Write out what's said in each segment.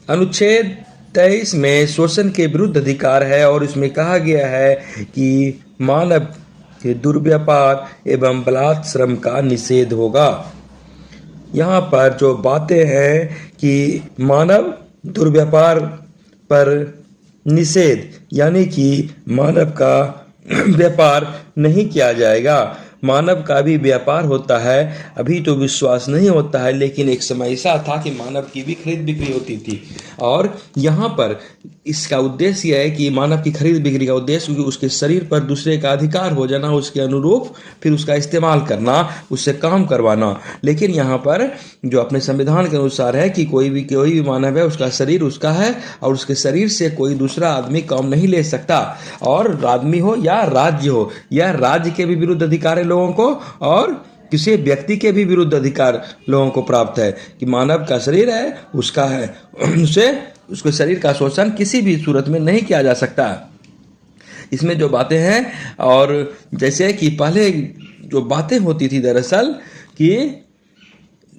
अनुच्छेद 23 में शोषण के विरुद्ध अधिकार है और इसमें कहा गया है कि मानव के दुर्व्यापार एवं बलात् श्रम का निषेध होगा। यहाँ पर जो बातें हैं कि मानव दुर्व्यापार पर निषेध, यानी कि मानव का व्यापार नहीं किया जाएगा। मानव का भी व्यापार होता है, अभी तो विश्वास नहीं होता है, लेकिन एक समय ऐसा था कि मानव की भी खरीद बिक्री होती थी। और यहाँ पर इसका उद्देश्य यह है कि मानव की खरीद बिक्री का उद्देश्य क्योंकि उसके शरीर पर दूसरे का अधिकार हो जाना, उसके अनुरूप फिर उसका इस्तेमाल करना, उससे काम करवाना। लेकिन यहाँ पर जो अपने संविधान के अनुसार है कि कोई भी मानव है, उसका शरीर उसका है और उसके शरीर से कोई दूसरा आदमी काम नहीं ले सकता। और आदमी हो या राज्य हो, यह राज्य के भी विरुद्ध अधिकार है लोगों को और किसी व्यक्ति के भी विरुद्ध अधिकार लोगों को प्राप्त है कि मानव का शरीर है, उसका है, उसे उसके शरीर का शोषण किसी भी सूरत में नहीं किया जा सकता। इसमें जो बातें हैं, और जैसे कि पहले जो बातें होती थी दरअसल कि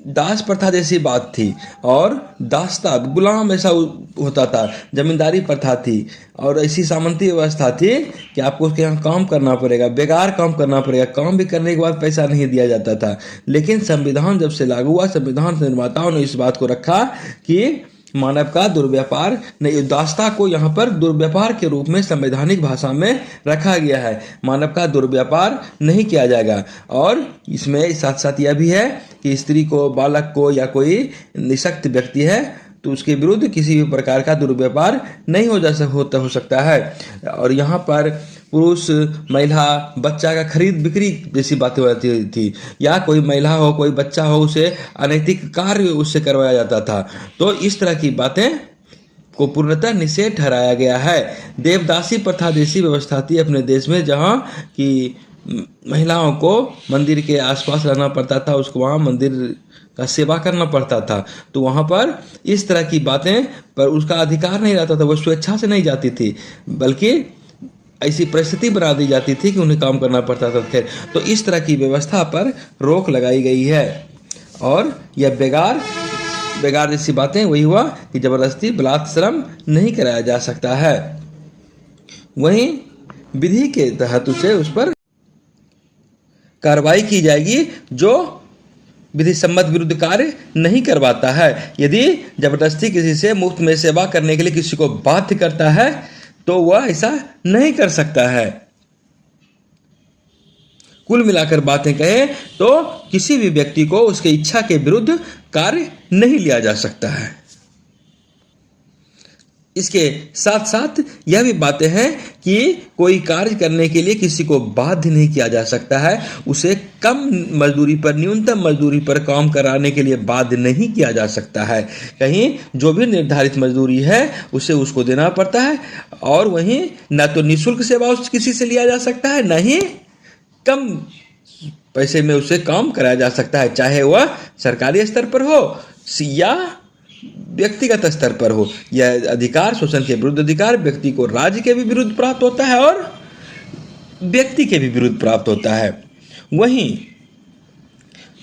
दास प्रथा जैसी बात थी और दासता गुलाम ऐसा होता था, जमींदारी प्रथा थी और ऐसी सामंती व्यवस्था थी कि आपको उसके यहाँ काम करना पड़ेगा, बेकार काम करना पड़ेगा, काम भी करने के बाद पैसा नहीं दिया जाता था। लेकिन संविधान जब से लागू हुआ, संविधान निर्माताओं ने इस बात को रखा कि मानव का दुर्व्यापार नहीं, दासता को यहाँ पर दुर्व्यापार के रूप में संवैधानिक भाषा में रखा गया है। मानव का दुर्व्यापार नहीं किया जाएगा। और इसमें साथ साथ यह भी है कि स्त्री को, बालक को या कोई निःशक्त व्यक्ति है तो उसके विरुद्ध किसी भी प्रकार का दुर्व्यापार नहीं हो सकता है। और यहाँ पर पुरुष, महिला, बच्चा का खरीद बिक्री जैसी बातें होती थी, या कोई महिला हो, कोई बच्चा हो, उसे अनैतिक कार्य उससे करवाया जाता था। तो इस तरह की बातें को पूर्णतः निषेध ठहराया गया है। देवदासी प्रथा जैसी व्यवस्था थी अपने देश में, जहाँ की महिलाओं को मंदिर के आसपास रहना पड़ता था, उसको वहाँ मंदिर का सेवा करना पड़ता था। तो वहाँ पर इस तरह की बातें पर उसका अधिकार नहीं रहता था, वो स्वेच्छा से नहीं जाती थी, बल्कि ऐसी परिस्थिति बना दी जाती थी कि उन्हें काम करना पड़ता था। खैर, तो इस तरह की व्यवस्था पर रोक लगाई गई है। और यह बेगार जैसी बातें वही हुआ कि जबरदस्ती बलात् श्रम नहीं कराया जा सकता है। वहीं विधि के तहत उस पर कार्रवाई की जाएगी जो विधि सम्मत विरुद्ध कार्य नहीं करवाता है। यदि जबरदस्ती किसी से मुफ्त में सेवा करने के लिए किसी को बाध्य करता है तो वह ऐसा नहीं कर सकता है। कुल मिलाकर बातें कहें तो किसी भी व्यक्ति को उसकी इच्छा के विरुद्ध कार्य नहीं लिया जा सकता है। इसके साथ साथ यह भी बातें हैं कि कोई कार्य करने के लिए किसी को बाध्य नहीं किया जा सकता है, उसे कम मजदूरी पर, न्यूनतम मजदूरी पर काम कराने के लिए बाध्य नहीं किया जा सकता है। कहीं जो भी निर्धारित मजदूरी है उसे उसको देना पड़ता है। और वहीं न तो निःशुल्क सेवा किसी से लिया जा सकता है, न ही कम पैसे में उसे काम कराया जा सकता है, चाहे वह सरकारी स्तर पर हो या व्यक्तिगत स्तर पर हो। यह अधिकार, शोषण के विरुद्ध अधिकार, व्यक्ति को राज्य के भी विरुद्ध प्राप्त होता है और व्यक्ति के भी विरुद्ध प्राप्त होता है। वहीं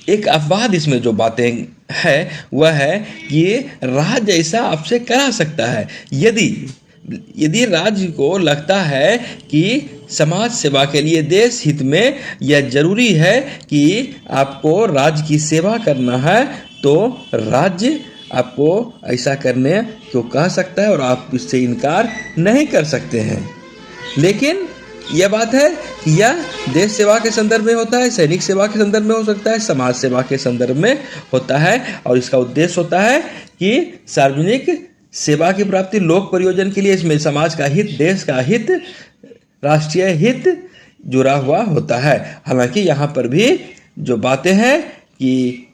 एक अपवाद इसमें जो बातें है वह है कि राज्य ऐसा आपसे करा सकता है यदि राज्य को लगता है कि समाज सेवा के लिए, देश हित में यह जरूरी है कि आपको राज्य की सेवा करना है, तो राज्य आपको ऐसा करने को कह सकता है और आप इससे इनकार नहीं कर सकते हैं। लेकिन यह बात है कि यह देश सेवा के संदर्भ में होता है, सैनिक सेवा के संदर्भ में हो सकता है, समाज सेवा के संदर्भ में होता है। और इसका उद्देश्य होता है कि सार्वजनिक सेवा की प्राप्ति, लोक प्रयोजन के लिए। इसमें समाज का हित, देश का हित, राष्ट्रीय हित जुड़ा हुआ होता है। हालांकि यहाँ पर भी जो बातें हैं कि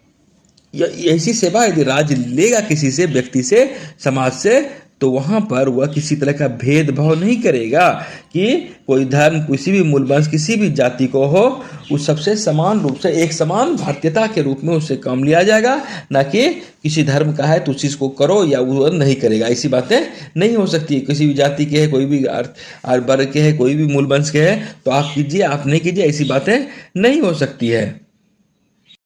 ऐसी सेवा यदि राज्य लेगा किसी से, व्यक्ति से, समाज से, तो वहाँ पर वह किसी तरह का भेदभाव नहीं करेगा कि कोई धर्म, किसी भी मूल वंश, किसी भी जाति को हो, उस सबसे समान रूप से एक समान भारतीयता के रूप में उससे काम लिया जाएगा, ना कि किसी धर्म का है तो उस चीज़ को करो या वो नहीं करेगा। ऐसी बातें नहीं हो सकती। किसी भी जाति के है, कोई भी वर्ग के है, कोई भी मूल वंश के है तो आप कीजिए, आप नहीं कीजिए, ऐसी बातें नहीं हो सकती है।